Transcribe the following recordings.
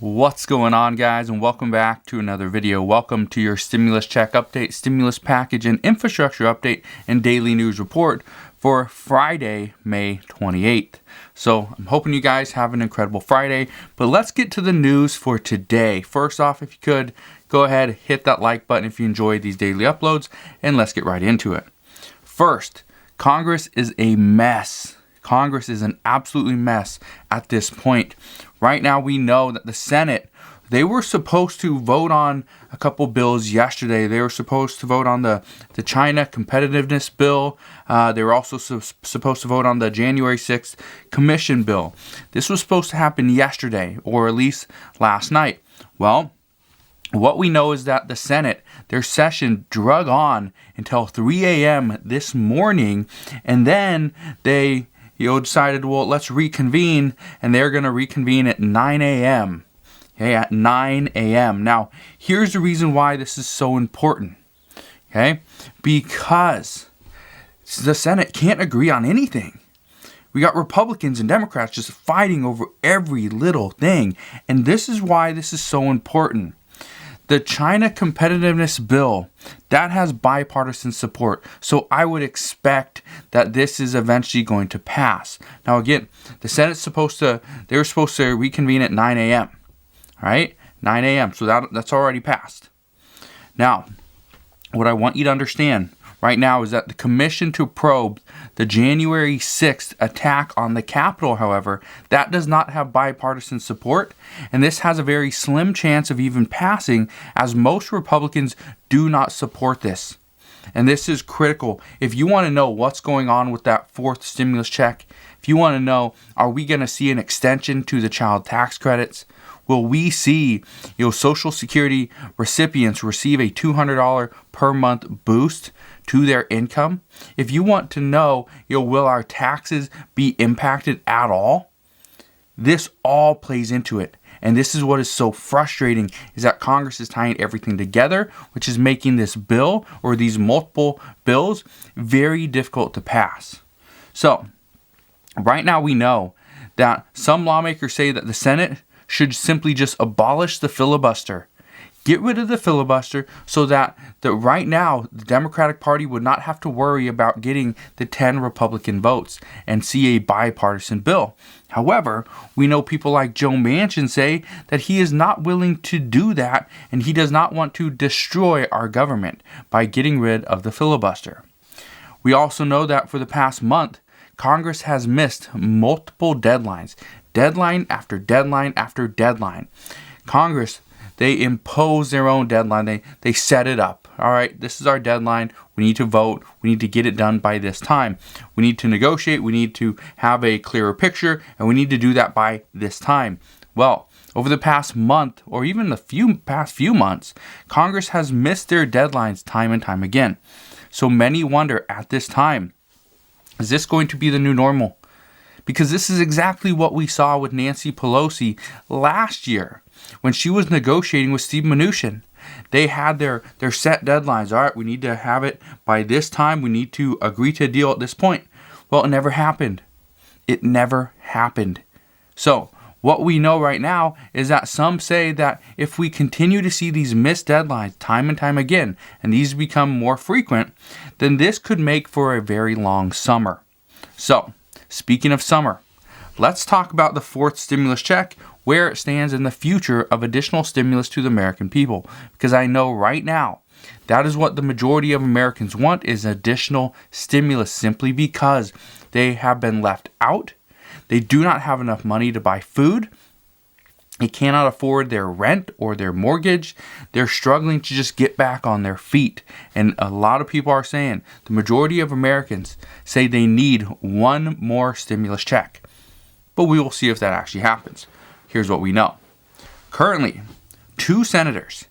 What's going on, guys, and welcome back to another video. Welcome to your stimulus check update, stimulus package, and infrastructure update and daily news report for Friday, May 28th. So I'm hoping you guys have an incredible Friday, but let's get to the news for today. First off, if you could, go ahead, hit that like button if you enjoy these daily uploads, and let's get right into it. First, Congress is a mess. Congress is an absolutely mess at this point. Right now, we know that the Senate, they were supposed to vote on a couple bills yesterday. They were supposed to vote on the China competitiveness bill. They were also supposed to vote on the January 6th commission bill. This was supposed to happen yesterday, or at least last night. Well, what we know is that the Senate, their session drug on until 3 a.m. this morning, and then they decided, well, let's reconvene, and they're going to reconvene at 9 a.m. Okay, at 9 a.m. Now, here's the reason why this is so important. Okay, because the Senate can't agree on anything. We got Republicans and Democrats just fighting over every little thing, and this is why this is so important. The China competitiveness bill, that has bipartisan support. So I would expect that this is eventually going to pass. Now again, the Senate's they were supposed to reconvene at 9 a.m. All right? 9 a.m. So that's already passed. Now, what I want you to understand right now is that the commission to probe the January 6th attack on the Capitol, however, that does not have bipartisan support, and this has a very slim chance of even passing, as most Republicans do not support this. And this is critical. If you want to know what's going on with that fourth stimulus check, if you want to know, are we going to see an extension to the child tax credits? Will we see Social Security recipients receive a $200 per month boost to their income? If you want to know, will our taxes be impacted at all? This all plays into it. And this is what is so frustrating, is that Congress is tying everything together, which is making this bill, or these multiple bills, very difficult to pass. So, right now we know that some lawmakers say that the Senate should simply just abolish the filibuster. Get rid of the filibuster so that right now the Democratic Party would not have to worry about getting the 10 Republican votes and see a bipartisan bill. However, we know people like Joe Manchin say that he is not willing to do that, and he does not want to destroy our government by getting rid of the filibuster. We also know that for the past month, Congress has missed multiple deadlines. Deadline after deadline after deadline. Congress, they impose their own deadline. They set it up. All right, this is our deadline. We need to vote. We need to get it done by this time. We need to negotiate. We need to have a clearer picture, and we need to do that by this time. Well, over the past month, or even the past few months, Congress has missed their deadlines time and time again. So many wonder at this time, is this going to be the new normal? Because this is exactly what we saw with Nancy Pelosi last year when she was negotiating with Steve Mnuchin. They had their set deadlines. All right, we need to have it by this time. We need to agree to a deal at this point. Well, it never happened. It never happened. So what we know right now is that some say that if we continue to see these missed deadlines time and time again, and these become more frequent, then this could make for a very long summer. So, speaking of summer, let's talk about the fourth stimulus check, where it stands in the future of additional stimulus to the American people. Because I know right now, that is what the majority of Americans want, is additional stimulus, simply because they have been left out. They do not have enough money to buy food. They cannot afford their rent or their mortgage. They're struggling to just get back on their feet. And a lot of people are saying, the majority of Americans say they need one more stimulus check. But we will see if that actually happens. Here's what we know. Currently, 2 senators,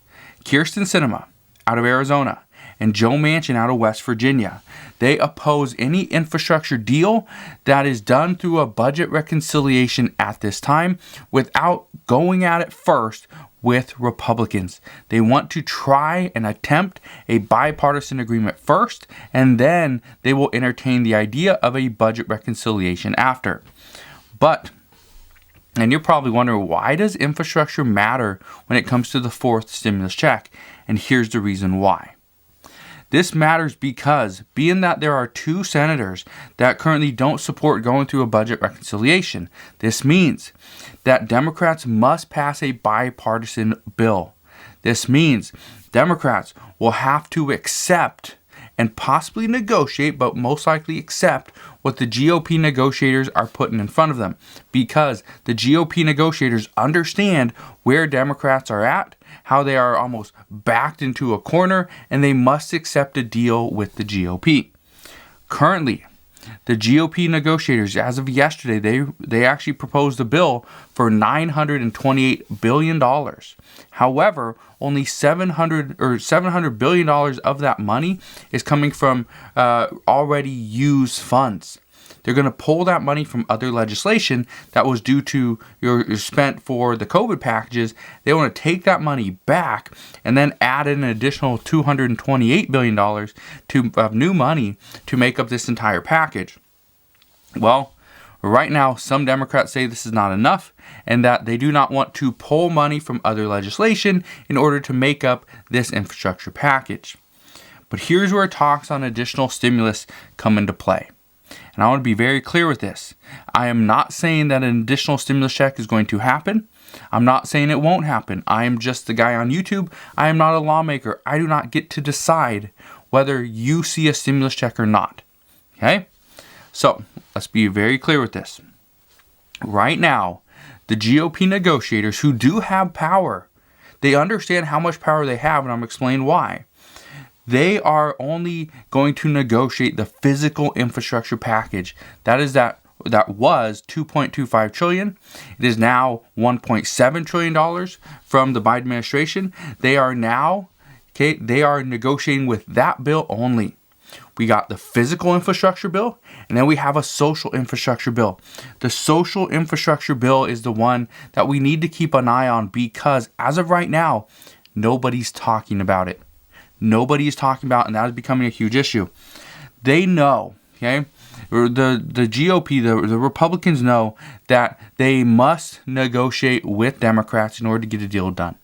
Kyrsten Sinema out of Arizona and Joe Manchin out of West Virginia, they oppose any infrastructure deal that is done through a budget reconciliation at this time without going at it first with Republicans. They want to try and attempt a bipartisan agreement first, and then they will entertain the idea of a budget reconciliation after. But And you're probably wondering, why does infrastructure matter when it comes to the fourth stimulus check? And here's the reason why. This matters because, being that there are 2 senators that currently don't support going through a budget reconciliation, this means that Democrats must pass a bipartisan bill. This means Democrats will have to accept and possibly negotiate, but most likely accept, what the GOP negotiators are putting in front of them, because the GOP negotiators understand where Democrats are at, how they are almost backed into a corner, and they must accept a deal with the GOP. Currently, the GOP negotiators, as of yesterday, they actually proposed a bill for $928 billion. However, only $700 billion of that money is coming from already used funds. They're going to pull that money from other legislation that was due to your spent for the COVID packages. They want to take that money back and then add in an additional $228 billion of new money to make up this entire package. Well, right now, some Democrats say this is not enough and that they do not want to pull money from other legislation in order to make up this infrastructure package. But here's where talks on additional stimulus come into play. And I want to be very clear with this. I am not saying that an additional stimulus check is going to happen. I'm not saying it won't happen. I am just the guy on YouTube. I am not a lawmaker. I do not get to decide whether you see a stimulus check or not. Okay? So, let's be very clear with this. Right now, the GOP negotiators who do have power, they understand how much power they have, and I'm explaining why. They are only going to negotiate the physical infrastructure package. That was $2.25 trillion. It is now $1.7 trillion from the Biden administration. They are negotiating with that bill only. We got the physical infrastructure bill, and then we have a social infrastructure bill. The social infrastructure bill is the one that we need to keep an eye on, because as of right now, nobody's talking about it. Nobody is talking about, and that is becoming a huge issue. They know, okay? The GOP, the Republicans know that they must negotiate with Democrats in order to get a deal done.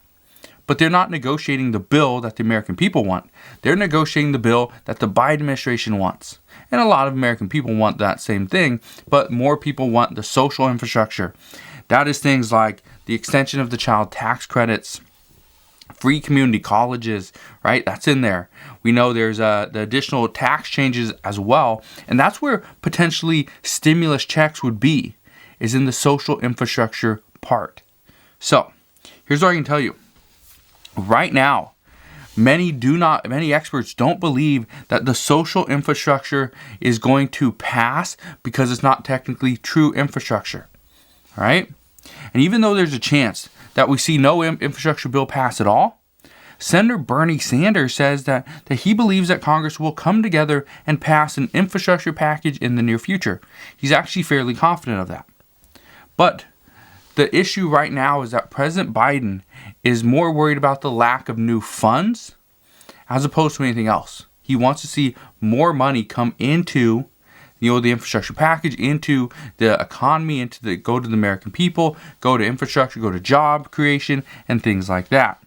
But they're not negotiating the bill that the American people want. They're negotiating the bill that the Biden administration wants. And a lot of American people want that same thing, but more people want the social infrastructure. That is things like the extension of the child tax credits, free community colleges, right? That's in there. We know there's the additional tax changes as well. And that's where potentially stimulus checks would be, is in the social infrastructure part. So, here's what I can tell you. Right now, many experts don't believe that the social infrastructure is going to pass because it's not technically true infrastructure. All right? And even though there's a chance that we see no infrastructure bill pass at all, Senator Bernie Sanders says that he believes that Congress will come together and pass an infrastructure package in the near future. He's actually fairly confident of that. But the issue right now is that President Biden is more worried about the lack of new funds as opposed to anything else. He wants to see more money come into the infrastructure package, into the economy, go to the American people, go to infrastructure, go to job creation, and things like that.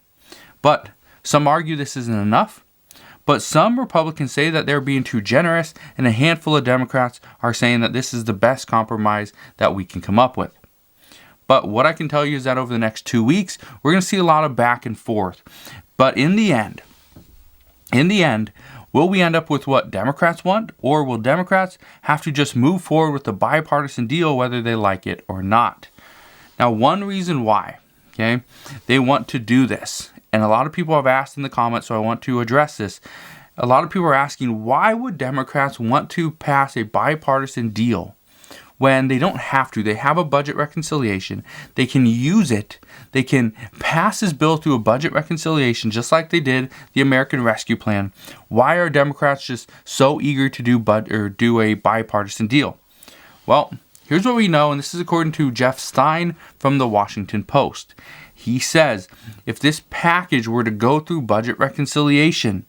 But some argue this isn't enough. But some Republicans say that they're being too generous, and a handful of Democrats are saying that this is the best compromise that we can come up with. But what I can tell you is that over the next 2 weeks, we're going to see a lot of back and forth. But in the end, will we end up with what Democrats want, or will Democrats have to just move forward with the bipartisan deal whether they like it or not? Now, one reason why, they want to do this, and a lot of people have asked in the comments, so I want to address this. A lot of people are asking, why would Democrats want to pass a bipartisan deal when they don't have to? They have a budget reconciliation. They can use it. They can pass this bill through a budget reconciliation just like they did the American Rescue Plan. Why are Democrats just so eager to do a bipartisan deal? Well, here's what we know, and this is according to Jeff Stein from the Washington Post. He says, if this package were to go through budget reconciliation,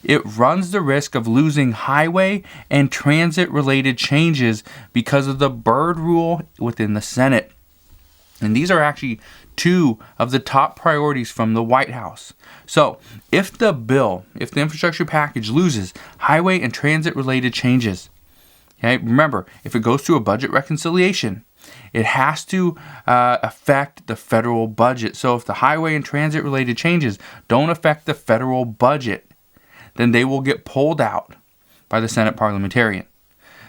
it runs the risk of losing highway and transit-related changes because of the Byrd rule within the Senate. And these are actually two of the top priorities from the White House. So if the infrastructure package loses highway and transit related changes, okay, remember, if it goes through a budget reconciliation, it has to affect the federal budget. So if the highway and transit related changes don't affect the federal budget, then they will get pulled out by the Senate parliamentarian.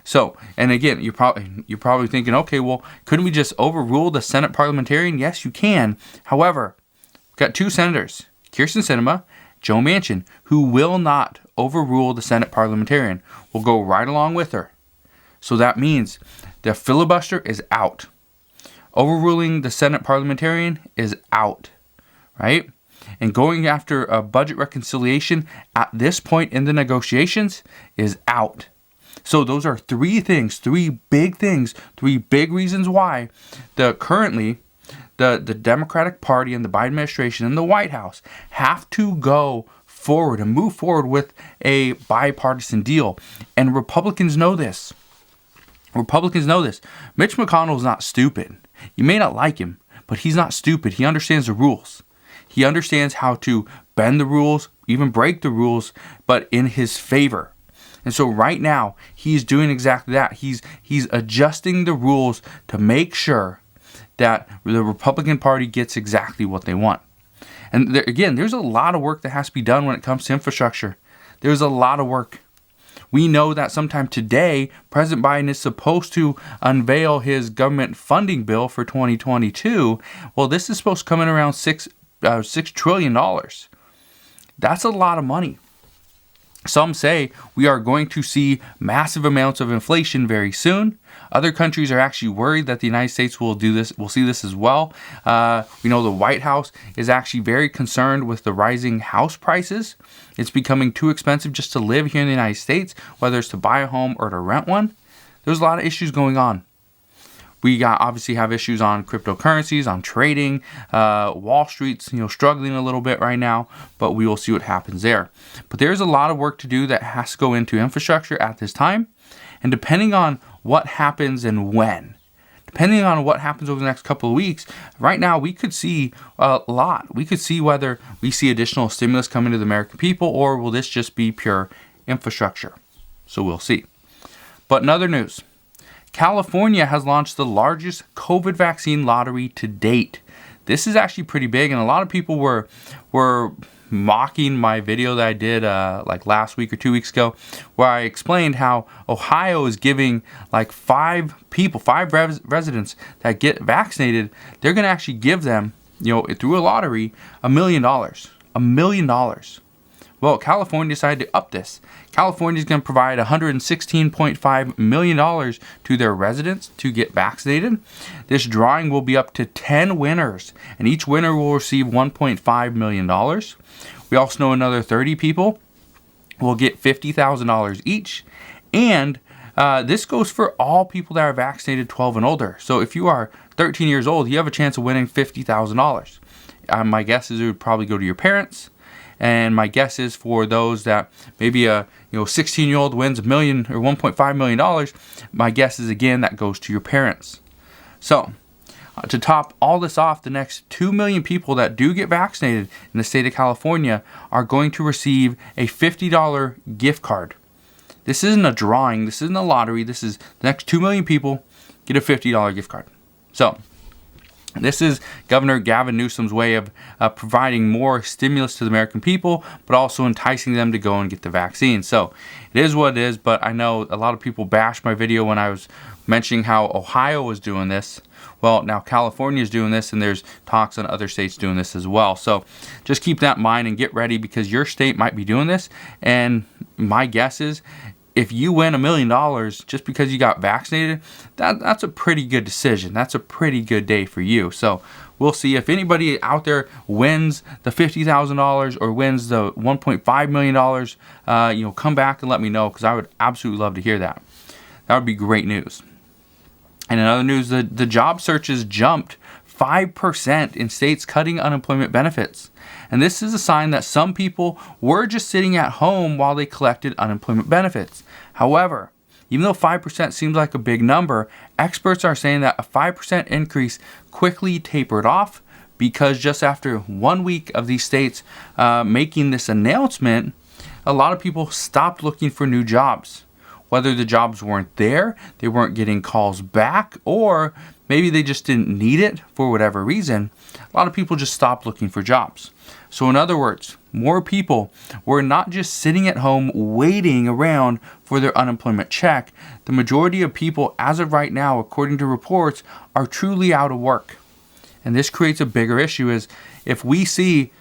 So, and again, you're probably thinking, okay, well, couldn't we just overrule the Senate parliamentarian? Yes, you can. However, we've got two senators, Kyrsten Sinema, Joe Manchin, who will not overrule the Senate parliamentarian. Will go right along with her. So that means the filibuster is out. Overruling the Senate parliamentarian is out, right? And going after a budget reconciliation at this point in the negotiations is out. So those are three big reasons why currently the Democratic Party and the Biden administration and the White House have to go forward and move forward with a bipartisan deal. And Republicans know this. Mitch McConnell is not stupid. You may not like him, but he's not stupid. He understands the rules. He understands how to bend the rules, even break the rules, but in his favor. And so right now, he's doing exactly that. He's adjusting the rules to make sure that the Republican Party gets exactly what they want. And there's a lot of work that has to be done when it comes to infrastructure. There's a lot of work. We know that sometime today, President Biden is supposed to unveil his government funding bill for 2022. Well, this is supposed to come in around $6 trillion. That's a lot of money. Some say we are going to see massive amounts of inflation very soon. Other countries are actually worried that the United States will do this. We'll see this as well. We know the White House is actually very concerned with the rising house prices. It's becoming too expensive just to live here in the United States, whether it's to buy a home or to rent one. There's a lot of issues going on. We obviously have issues on cryptocurrencies, on trading. Wall Street's struggling a little bit right now, but we will see what happens there. But there's a lot of work to do that has to go into infrastructure at this time. And depending on what happens and when, depending on what happens over the next couple of weeks, right now we could see a lot. We could see whether we see additional stimulus coming to the American people, or will this just be pure infrastructure? So we'll see. But in other news, California has launched the largest COVID vaccine lottery to date. This is actually pretty big, and a lot of people were mocking my video that I did like last week or 2 weeks ago, where I explained how Ohio is giving like five residents that get vaccinated, they're going to actually give them, through a lottery, $1 million. $1 million. Well, California decided to up this. California is going to provide $116.5 million to their residents to get vaccinated. This drawing will be up to 10 winners, and each winner will receive $1.5 million. We also know another 30 people will get $50,000 each, and this goes for all people that are vaccinated 12 and older. So if you are 13 years old, you have a chance of winning $50,000. My guess is it would probably go to your parents. And my guess is for those that maybe a 16-year-old wins $1 million or $1.5 million, my guess is again that goes to your parents. So to top all this off, the next 2 million people that do get vaccinated in the state of California are going to receive a $50 gift card. This isn't a drawing. This isn't a lottery. This is the next 2 million people get a $50 gift card. So this is Governor Gavin Newsom's way of providing more stimulus to the American people, but also enticing them to go and get the vaccine. So it is what it is, but I know a lot of people bashed my video when I was mentioning how Ohio was doing this. Well, now California is doing this, and there's talks on other states doing this as well. So just keep that in mind and get ready, because your state might be doing this. And my guess is, if you win $1 million just because you got vaccinated, that's a pretty good decision. That's a pretty good day for you. So we'll see if anybody out there wins the $50,000 or wins the $1.5 million. Come back and let me know, because I would absolutely love to hear that. That would be great news. And in other news, the job searches jumped 5% in states cutting unemployment benefits. And this is a sign that some people were just sitting at home while they collected unemployment benefits. However, Even though 5% seems like a big number, experts are saying that a 5% increase quickly tapered off, because just after 1 week of these states making this announcement, a lot of people stopped looking for new jobs. Whether the jobs weren't there, they weren't getting calls back, or maybe they just didn't need it for whatever reason, a lot of people just stopped looking for jobs. So in other words, more people were not just sitting at home waiting around for their unemployment check. The majority of people, as of right now, according to reports, are truly out of work. And this creates a bigger issue, is if we see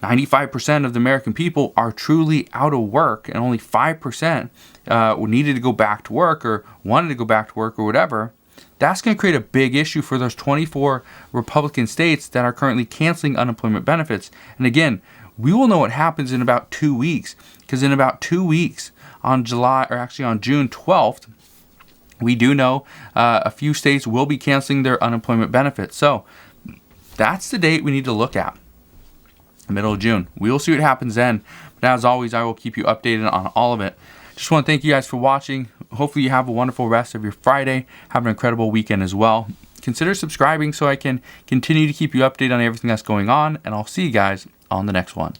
95% of the American people are truly out of work and only 5% needed to go back to work or wanted to go back to work or whatever, that's going to create a big issue for those 24 Republican states that are currently canceling unemployment benefits. And again, we will know what happens in about 2 weeks, because in about 2 weeks, on June 12th, we do know a few states will be canceling their unemployment benefits. So that's the date we need to look at. Middle of June. We will see what happens then. But as always, I will keep you updated on all of it. Just want to thank you guys for watching. Hopefully you have a wonderful rest of your Friday. Have an incredible weekend as well. Consider subscribing so I can continue to keep you updated on everything that's going on. And I'll see you guys on the next one.